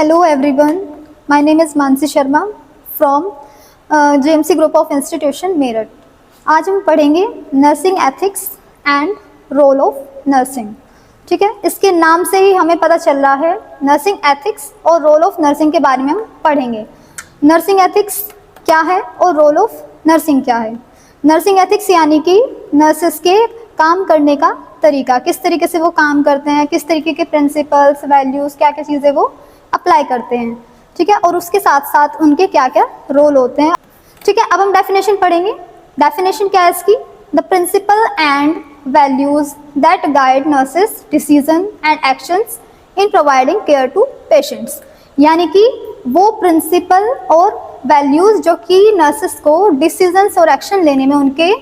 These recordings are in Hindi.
Hello everyone, my name is Mansi Sharma from JMC Group of Institution Meerut. आज हम पढ़ेंगे nursing ethics and role of nursing. ठीक है, इसके नाम से ही हमें पता चल रहा है नर्सिंग एथिक्स और रोल ऑफ नर्सिंग के बारे में हम पढ़ेंगे। नर्सिंग एथिक्स क्या है और रोल ऑफ नर्सिंग क्या है। नर्सिंग एथिक्स यानी कि नर्सेस के काम करने का तरीका, किस तरीके से वो काम करते हैं, किस तरीके के प्रिंसिपल्स, वैल्यूज़, क्या क्या चीज़ें वो अप्लाई करते हैं। ठीक है, और उसके साथ साथ उनके क्या क्या रोल होते हैं। ठीक है, अब हम डेफिनेशन पढ़ेंगे। डेफिनेशन क्या है इसकी? The principle and values that guide nurses decision and actions in providing care to patients. यानी कि वो प्रिंसिपल और वैल्यूज जो कि नर्सेस को डिसीजंस और एक्शन लेने में उनके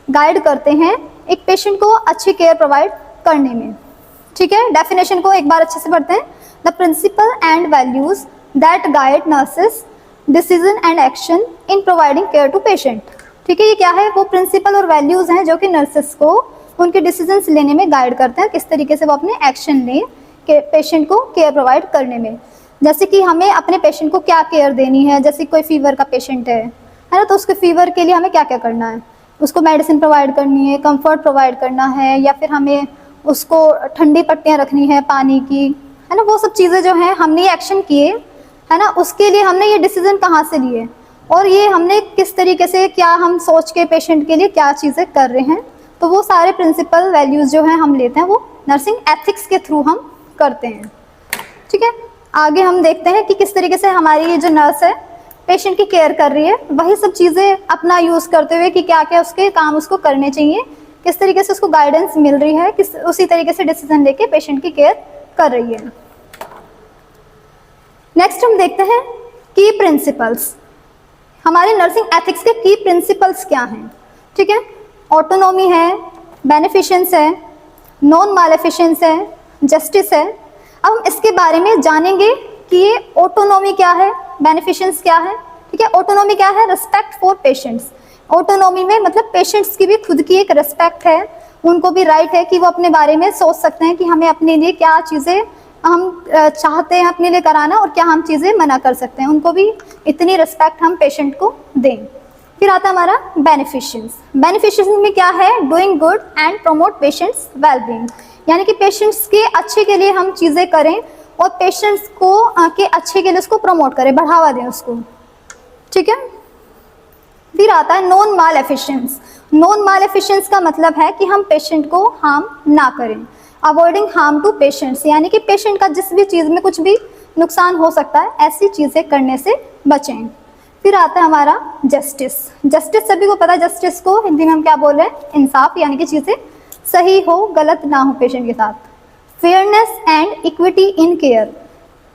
गाइड करते हैं एक पेशेंट को अच्छी केयर प्रोवाइड करने में। ठीक है, डेफिनेशन को एक बार अच्छे से पढ़ते हैं। The principle and values that guide nurses decision and action in providing care to patient. ठीक है, ये क्या है? वो प्रिंसिपल और वैल्यूज हैं जो कि नर्सेस को उनके डिसीजंस लेने में गाइड करते हैं, किस तरीके से वो अपने एक्शन लें कि पेशेंट को केयर प्रोवाइड करने में। जैसे कि हमें अपने पेशेंट को क्या केयर देनी है। जैसे कोई फीवर का पेशेंट है ना, तो उसके फीवर के लिए हमें क्या क्या करना है? उसको मेडिसिन प्रोवाइड करनी है, कंफर्ट प्रोवाइड करना है, या फिर हमें उसको ठंडी पट्टियाँ रखनी है पानी की, है ना। वो सब चीज़ें जो हैं हमने ये एक्शन किए, है ना, उसके लिए हमने ये डिसीजन कहाँ से लिए और ये हमने किस तरीके से, क्या हम सोच के पेशेंट के लिए क्या चीज़ें कर रहे हैं। तो वो सारे प्रिंसिपल वैल्यूज़ जो हैं हम लेते हैं, वो नर्सिंग एथिक्स के थ्रू हम करते हैं। ठीक है, आगे हम देखते हैं कि किस तरीके से हमारी ये जो नर्स है पेशेंट की केयर कर रही है, वही सब चीज़ें अपना यूज़ करते हुए कि क्या क्या उसके काम उसको करने चाहिए, किस तरीके से उसको गाइडेंस मिल रही है, किस उसी तरीके से डिसीजन लेके पेशेंट की केयर कर रही है। नेक्स्ट हम देखते हैं की प्रिंसिपल्स। हमारे नर्सिंग एथिक्स के की प्रिंसिपल्स क्या हैं? ठीक है, ऑटोनॉमी है, बेनिफिशेंस है, नॉन मालेफिशेंस है, जस्टिस है। अब हम इसके बारे में जानेंगे कि ये ऑटोनॉमी क्या है, बेनिफिशेंस क्या है। ठीक है, ऑटोनॉमी क्या है? Respect for patients. ऑटोनॉमी में मतलब पेशेंट्स की भी खुद की एक रिस्पेक्ट है, उनको भी राइट है कि वो अपने बारे में सोच सकते हैं कि हमें अपने लिए क्या चीज़ें हम चाहते हैं अपने लिए कराना और क्या हम चीज़ें मना कर सकते हैं। उनको भी इतनी रिस्पेक्ट हम पेशेंट को दें। फिर आता है हमारा बेनिफिशेंस। बेनिफिशेंस में क्या है? Doing good and promote patients wellbeing. यानी कि पेशेंट्स के अच्छे के लिए हम चीज़ें करें और पेशेंट्स को के अच्छे के लिए उसको प्रमोट करें, बढ़ावा दें उसको। ठीक है, फिर आता है नॉन माल एफिशिएंस। नॉन माल एफिशिएंस का मतलब है कि हम पेशेंट को हार्म ना करें, अवॉइडिंग हार्म टू पेशेंट्स। यानी कि पेशेंट का जिस भी चीज़ में कुछ भी नुकसान हो सकता है, ऐसी चीज़ें करने से बचें। फिर आता है हमारा जस्टिस। जस्टिस सभी को पता है, जस्टिस को हिंदी में हम क्या बोल रहे हैं? इंसाफ। यानी कि चीज़ें सही हो, गलत ना हो पेशेंट के साथ। Fairness and equity in care.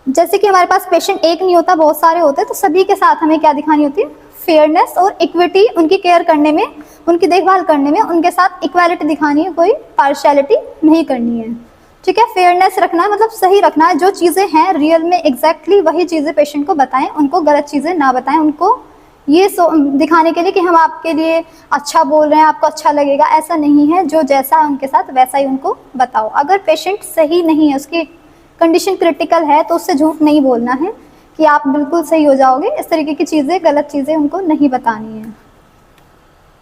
जैसे कि हमारे पास पेशेंट एक नहीं होता, बहुत सारे होते हैं, तो सभी के साथ हमें क्या दिखानी होती है? फेयरनेस और इक्विटी। उनकी केयर करने में, उनकी देखभाल करने में उनके साथ इक्वालिटी दिखानी है, कोई पार्शियलिटी नहीं करनी है। ठीक है, फेयरनेस रखना है मतलब सही रखना है, जो चीज़ें हैं रियल में एग्जैक्टली वही चीज़ें पेशेंट को बताएं, उनको गलत चीज़ें ना बताएं। उनको ये दिखाने के लिए कि हम आपके लिए अच्छा बोल रहे हैं, आपको अच्छा लगेगा, ऐसा नहीं है। जो जैसा है उनके साथ वैसा ही उनको बताओ। अगर पेशेंट सही नहीं है, उसकी कंडीशन क्रिटिकल है, तो उससे झूठ नहीं बोलना है कि आप बिल्कुल सही हो जाओगे। इस तरीके की चीज़ें, गलत चीज़ें उनको नहीं बतानी है।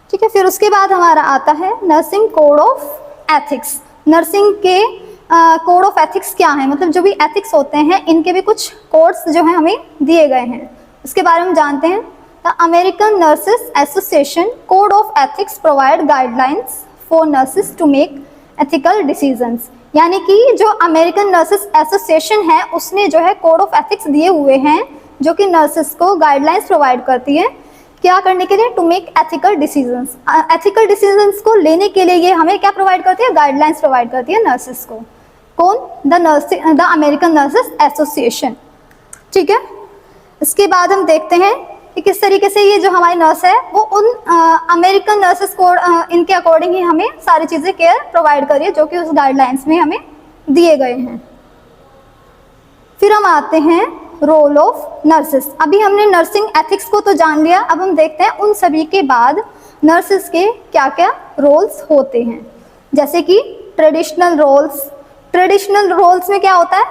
ठीक है, फिर उसके बाद हमारा आता है nursing code of ethics. Nursing के कोड ऑफ एथिक्स क्या है? मतलब जो भी एथिक्स होते हैं इनके भी कुछ कोड्स जो हैं हमें दिए गए हैं, उसके बारे में जानते हैं। The American Nurses Association code of ethics provide guidelines for nurses to make ethical decisions. यानी कि जो अमेरिकन नर्सेस एसोसिएशन है उसने जो है कोड ऑफ एथिक्स दिए हुए हैं, जो कि नर्सेस को गाइडलाइंस प्रोवाइड करती है क्या करने के लिए? To make ethical decisions. Ethical decisions को लेने के लिए ये हमें क्या प्रोवाइड करती है? गाइडलाइंस प्रोवाइड करती है नर्सेस को। कौन? The American Nurses association. ठीक है, इसके बाद हम देखते हैं कि किस तरीके से ये जो हमारी नर्स है वो उन अमेरिकन नर्सेस कोड इनके अकॉर्डिंग ही हमें सारी चीज़ें केयर प्रोवाइड करिए, जो कि उस गाइडलाइंस में हमें दिए गए हैं। फिर हम आते हैं रोल ऑफ नर्सेस। अभी हमने नर्सिंग एथिक्स को तो जान लिया, अब हम देखते हैं उन सभी के बाद नर्सेस के क्या क्या रोल्स होते हैं। जैसे कि ट्रेडिशनल रोल्स। ट्रेडिशनल रोल्स में क्या होता है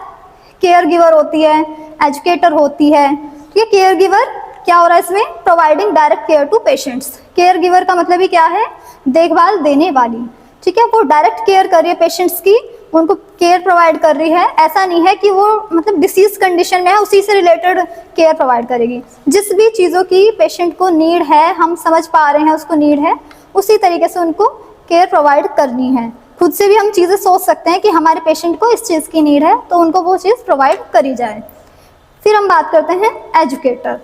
केयर गिवर होती है, एजुकेटर होती है। ठीक है, केयर गिवर क्या हो रहा है इसमें, providing direct care to patients. Care giver का मतलब ही क्या है, देखभाल देने वाली। ठीक है, वो डायरेक्ट केयर कर रही है पेशेंट्स की, उनको केयर प्रोवाइड कर रही है। ऐसा नहीं है कि वो मतलब डिसीज कंडीशन में है उसी से रिलेटेड केयर प्रोवाइड करेगी। जिस भी चीज़ों की पेशेंट को नीड है, हम समझ पा रहे हैं उसको नीड है, उसी तरीके से उनको केयर प्रोवाइड करनी है। खुद से भी हम चीज़ें सोच सकते हैं कि हमारे पेशेंट को इस चीज़ की नीड है, तो उनको वो चीज़ प्रोवाइड करी जाए। फिर हम बात करते हैं एजुकेटर।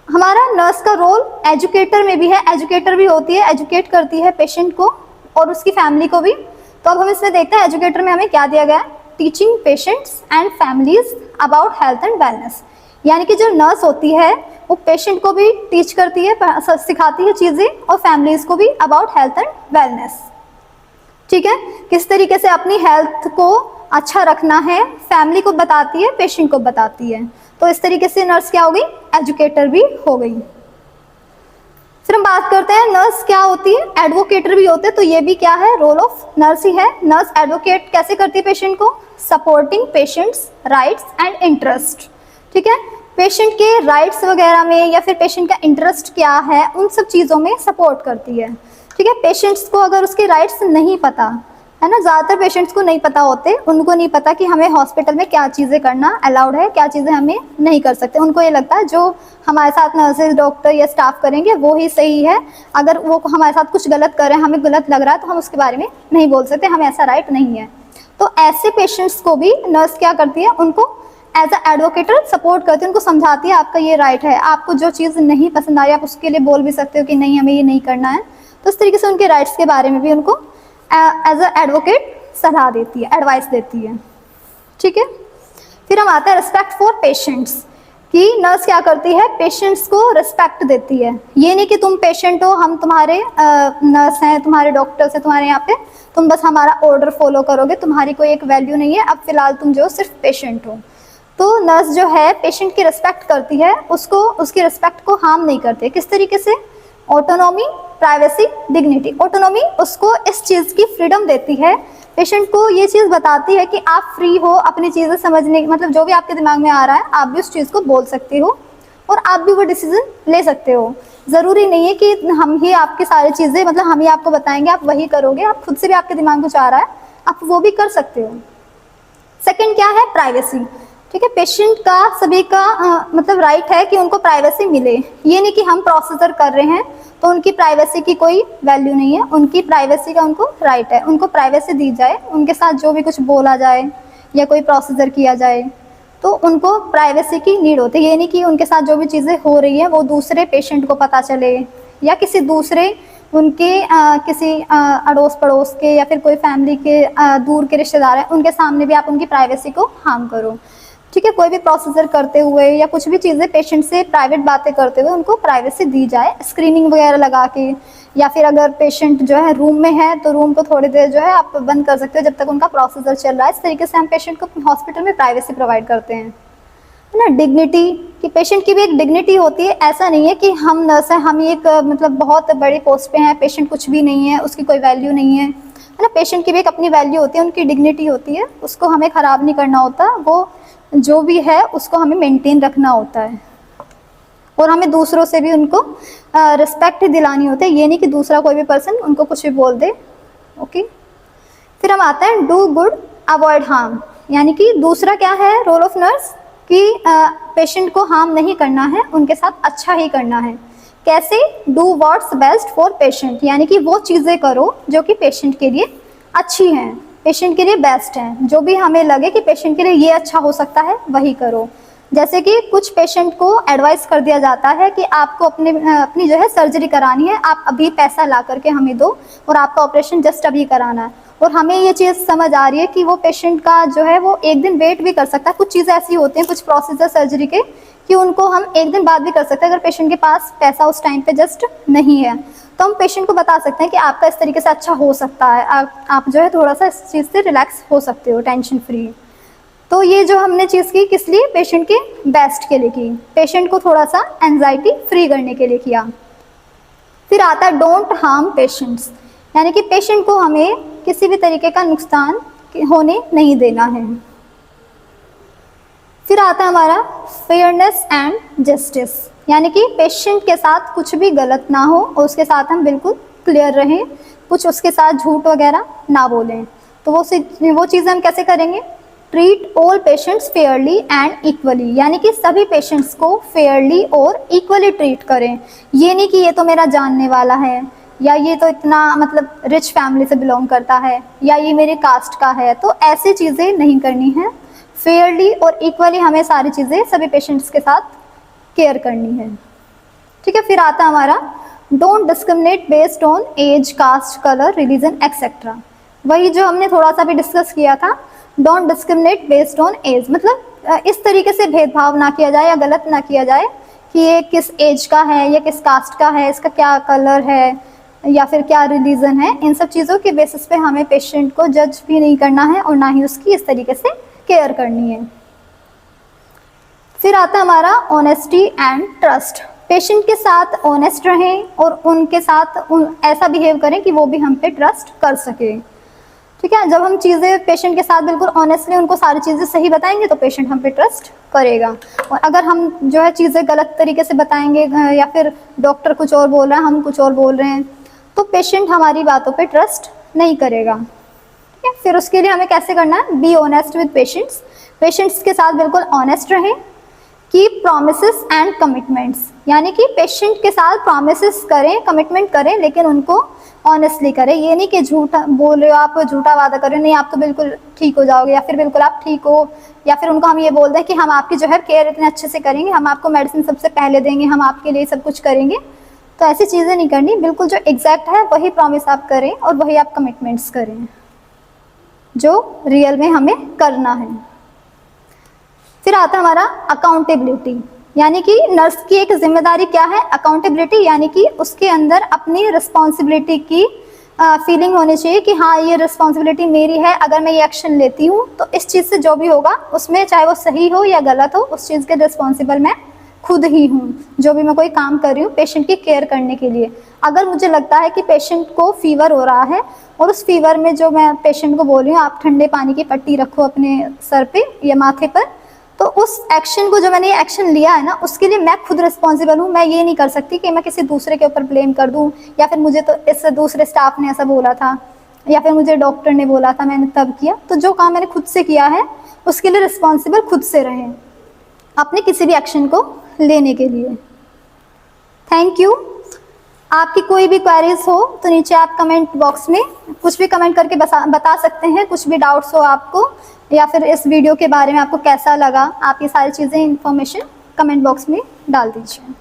हमारा नर्स का रोल एजुकेटर में भी है, एजुकेटर भी होती है, एजुकेट करती है पेशेंट को और उसकी फैमिली को भी। तो अब हम इसमें देखते हैं एजुकेटर में हमें क्या दिया गया है, teaching patients and families about health and wellness. यानी कि जो नर्स होती है वो पेशेंट को भी टीच करती है, सिखाती है चीज़ें, और फैमिलीज को भी अबाउट हेल्थ एंड वेलनेस। ठीक है, किस तरीके से अपनी हेल्थ को अच्छा रखना है, फैमिली को बताती है, पेशेंट को बताती है। तो इस तरीके से नर्स क्या हो गई, एजुकेटर भी हो गई। फिर हम बात करते हैं नर्स क्या होती है, एडवोकेटर भी होते हैं। तो ये भी क्या है, रोल ऑफ नर्स ही है। नर्स एडवोकेट कैसे करती है पेशेंट को, supporting patients rights and interest. ठीक है, पेशेंट के राइट्स वगैरह में या फिर पेशेंट का इंटरेस्ट क्या है, उन सब चीज़ों में सपोर्ट करती है। ठीक है, पेशेंट्स को अगर उसके राइट्स नहीं पता है ना, ज़्यादातर पेशेंट्स को नहीं पता होते, उनको नहीं पता कि हमें हॉस्पिटल में क्या चीज़ें करना अलाउड है, क्या चीज़ें हमें नहीं कर सकते। उनको ये लगता है जो हमारे साथ नर्सेज, डॉक्टर या स्टाफ करेंगे वो ही सही है, अगर वो हमारे साथ कुछ गलत कर रहे हैं, हमें गलत लग रहा है, तो हम उसके बारे में नहीं बोल सकते, हमें ऐसा राइट नहीं है। तो ऐसे पेशेंट्स को भी नर्स क्या करती है, उनको एज अ एडवोकेटर सपोर्ट करती है, उनको समझाती है आपका ये राइट है, आपको जो चीज़ नहीं पसंद आ रही है आप उसके लिए बोल भी सकते हो कि नहीं हमें ये नहीं करना है। तो इस तरीके से उनके राइट्स के बारे में भी उनको एज अ एडवोकेट सलाह देती है, एडवाइस देती है। ठीक है, फिर हम आते हैं रिस्पेक्ट फॉर पेशेंट्स, कि नर्स क्या करती है, पेशेंट्स को रिस्पेक्ट देती है। ये नहीं कि तुम पेशेंट हो, हम तुम्हारे नर्स हैं, तुम्हारे डॉक्टर्स हैं तुम्हारे यहाँ पे, तुम बस हमारा ऑर्डर फॉलो करोगे, तुम्हारी कोई एक वैल्यू नहीं है, अब फिलहाल तुम जो सिर्फ पेशेंट हो। तो नर्स जो है पेशेंट की रिस्पेक्ट करती है, उसको उसकी रिस्पेक्ट को हार्म नहीं करती। किस तरीके से, ऑटोनॉमी, प्राइवेसी, डिग्निटी। ऑटोनॉमी उसको इस चीज़ की फ्रीडम देती है, पेशेंट को ये चीज़ बताती है कि आप फ्री हो अपनी चीज़ें समझने, मतलब जो भी आपके दिमाग में आ रहा है आप भी उस चीज़ को बोल सकते हो और आप भी वो डिसीजन ले सकते हो। ज़रूरी नहीं है कि हम ही आपकी सारी चीज़ें, मतलब हम ही आपको बताएंगे आप वही करोगे, आप खुद से भी आपके दिमाग में कुछ आ रहा है आप वो भी कर सकते हो। सेकंड क्या है, प्राइवेसी। ठीक है, पेशेंट का सभी का मतलब राइट है कि उनको प्राइवेसी मिले। ये नहीं कि हम प्रोसीजर कर रहे हैं तो उनकी प्राइवेसी की कोई वैल्यू नहीं है, उनकी प्राइवेसी का उनको राइट है, उनको प्राइवेसी दी जाए, उनके साथ जो भी कुछ बोला जाए या कोई प्रोसीजर किया जाए तो उनको प्राइवेसी की नीड होती है। ये नहीं कि उनके साथ जो भी चीज़ें हो रही हैं वो दूसरे पेशेंट को पता चले या किसी दूसरे उनके किसी अड़ोस पड़ोस के या फिर कोई फैमिली के दूर के रिश्तेदार हैं उनके सामने भी आप उनकी प्राइवेसी को हार्म करो। ठीक है, कोई भी प्रोसीजर करते हुए या कुछ भी चीज़ें पेशेंट से प्राइवेट बातें करते हुए उनको प्राइवेसी दी जाए, स्क्रीनिंग वगैरह लगा के, या फिर अगर पेशेंट जो है रूम में है तो रूम को थोड़ी देर जो है आप बंद कर सकते हो जब तक उनका प्रोसीजर चल रहा है। इस तरीके से हम पेशेंट को हॉस्पिटल में प्राइवेसी प्रोवाइड करते हैं, है ना। डिग्निटी, कि पेशेंट की भी एक डिग्निटी होती है, ऐसा नहीं है कि हम नर्स हैं, हम एक मतलब बहुत बड़ी पोस्ट पे हैं, पेशेंट कुछ भी नहीं है, उसकी कोई वैल्यू नहीं है ना। पेशेंट की भी एक अपनी वैल्यू होती है, उनकी डिग्निटी होती है, उसको हमें ख़राब नहीं करना होता, वो जो भी है उसको हमें मेंटेन रखना होता है और हमें दूसरों से भी उनको रिस्पेक्ट दिलानी होती है। ये नहीं कि दूसरा कोई भी पर्सन उनको कुछ भी बोल दे। ओके, फिर हम आते हैं डू गुड अवॉइड हार्म, यानी कि दूसरा क्या है रोल ऑफ नर्स, कि पेशेंट को हार्म नहीं करना है, उनके साथ अच्छा ही करना है। कैसे, do what's best for patient, यानी कि वो चीज़ें करो जो कि पेशेंट के लिए अच्छी हैं, पेशेंट के लिए बेस्ट हैं, जो भी हमें लगे कि पेशेंट के लिए ये अच्छा हो सकता है वही करो। जैसे कि कुछ पेशेंट को एडवाइस कर दिया जाता है कि आपको अपनी जो है सर्जरी करानी है, आप अभी पैसा ला करके हमें दो और आपका ऑपरेशन जस्ट अभी कराना है, और हमें ये चीज़ समझ आ रही है कि वो पेशेंट का जो है वो एक दिन वेट भी कर सकता है। कुछ चीज़ें ऐसी होती हैं, कुछ प्रोसीजर सर्जरी के, कि उनको हम एक दिन बाद भी कर सकते हैं अगर पेशेंट के पास पैसा उस टाइम पे जस्ट नहीं है, तो हम पेशेंट को बता सकते हैं कि आपका इस तरीके से अच्छा हो सकता है, आप जो है थोड़ा सा इस चीज़ से रिलैक्स हो सकते हो, टेंशन फ्री। तो ये जो हमने चीज़ की किस लिए, पेशेंट के बेस्ट के लिए की, पेशेंट को थोड़ा सा एंजाइटी फ्री करने के लिए किया। फिर आता है डोंट हार्म पेशेंट्स, यानी कि पेशेंट को हमें किसी भी तरीके का नुकसान होने नहीं देना है। फिर आता है हमारा फेयरनेस एंड जस्टिस, यानी कि पेशेंट के साथ कुछ भी गलत ना हो और उसके साथ हम बिल्कुल क्लियर रहें, कुछ उसके साथ झूठ वगैरह ना बोलें। तो वो चीज़ें हम कैसे करेंगे? Treat all patients Fairlie and equally, यानी कि सभी पेशेंट्स को फेयरली और इक्वली ट्रीट करें। ये नहीं कि ये तो मेरा जानने वाला है, या ये तो इतना मतलब रिच फैमिली से बिलोंग करता है, या ये मेरे कास्ट का है, तो ऐसी चीज़ें नहीं करनी है। फेयरली और इक्वली हमें सारी चीज़ें सभी पेशेंट्स के साथ केयर करनी है। ठीक है, फिर आता है हमारा don't discriminate based on age, caste, colour, religion etcetera. वही जो हमने थोड़ा सा भी डिस्कस किया था, don't discriminate based on age, मतलब इस तरीके से भेदभाव ना किया जाए या गलत ना किया जाए कि ये किस एज का है, या किस कास्ट का है, इसका क्या कलर है, या फिर क्या रिलीजन है। इन सब चीज़ों के बेसिस पे हमें पेशेंट को जज भी नहीं करना है और ना ही उसकी इस तरीके से केयर करनी है। फिर आता है हमारा ऑनेस्टी एंड ट्रस्ट। पेशेंट के साथ ऑनेस्ट रहें और उनके साथ ऐसा बिहेव करें कि वो भी हम पे ट्रस्ट कर सके। ठीक है, जब हम चीज़ें पेशेंट के साथ बिल्कुल ऑनेस्टली उनको सारी चीज़ें सही बताएंगे तो पेशेंट हम पे ट्रस्ट करेगा। और अगर हम जो है चीज़ें गलत तरीके से बताएंगे या फिर डॉक्टर कुछ और बोल रहा है, हम कुछ और बोल रहे हैं, तो पेशेंट हमारी बातों पे ट्रस्ट नहीं करेगा। ठीक है, फिर उसके लिए हमें कैसे करना है? Be honest with patients, patients के साथ बिल्कुल ऑनेस्ट रहें। कीप प्रोमिसेस एंड कमिटमेंट्स, यानी कि पेशेंट के साथ प्रोमिसेस करें, कमिटमेंट करें, लेकिन उनको ऑनेस्टली करें। ये नहीं कि झूठा बोल रहे हो आप, झूठा वादा कर रहे हो, नहीं आप तो बिल्कुल ठीक हो जाओगे, या फिर बिल्कुल आप ठीक हो, या फिर उनको हम ये बोल दें कि हम आपकी जो है केयर इतने अच्छे से करेंगे, हम आपको मेडिसिन सबसे पहले देंगे, हम आपके लिए सब कुछ करेंगे। तो ऐसी चीज़ें नहीं करनी, बिल्कुल जो एग्जैक्ट है वही प्रॉमिस आप करें और वही आप कमिटमेंट्स करें जो रियल में हमें करना है। फिर आता है हमारा अकाउंटेबिलिटी, यानी कि नर्स की एक जिम्मेदारी क्या है? अकाउंटेबिलिटी, यानी कि उसके अंदर अपनी रिस्पॉन्सिबिलिटी की फीलिंग होनी चाहिए कि हाँ ये रिस्पॉन्सिबिलिटी मेरी है, अगर मैं ये एक्शन लेती हूँ तो इस चीज़ से जो भी होगा उसमें, चाहे वो सही हो या गलत हो, उस चीज़ के रिस्पॉन्सिबल मैं खुद ही हूँ। जो भी मैं कोई काम कर रही हूँ पेशेंट की केयर करने के लिए, अगर मुझे लगता है कि पेशेंट को फीवर हो रहा है और उस फीवर में जो मैं पेशेंट को बोल रही हूँ आप ठंडे पानी की पट्टी रखो अपने सर पे या माथे पर, तो उस एक्शन को, जो मैंने ये एक्शन लिया है ना, उसके लिए मैं खुद रिस्पॉन्सिबल हूँ। मैं ये नहीं कर सकती कि मैं किसी दूसरे के ऊपर ब्लेम कर दूँ, या फिर मुझे तो इस दूसरे स्टाफ ने ऐसा बोला था, या फिर मुझे डॉक्टर ने बोला था मैंने तब किया। तो जो काम मैंने खुद से किया है उसके लिए रिस्पॉन्सिबल खुद से रहें अपने किसी भी एक्शन को लेने के लिए। Thank you. आपकी कोई भी क्वेरीज हो तो नीचे आप कमेंट बॉक्स में कुछ भी कमेंट करके बता सकते हैं, कुछ भी डाउट्स हो आपको, या फिर इस वीडियो के बारे में आपको कैसा लगा, आप ये सारी चीज़ें इन्फॉर्मेशन कमेंट बॉक्स में डाल दीजिए।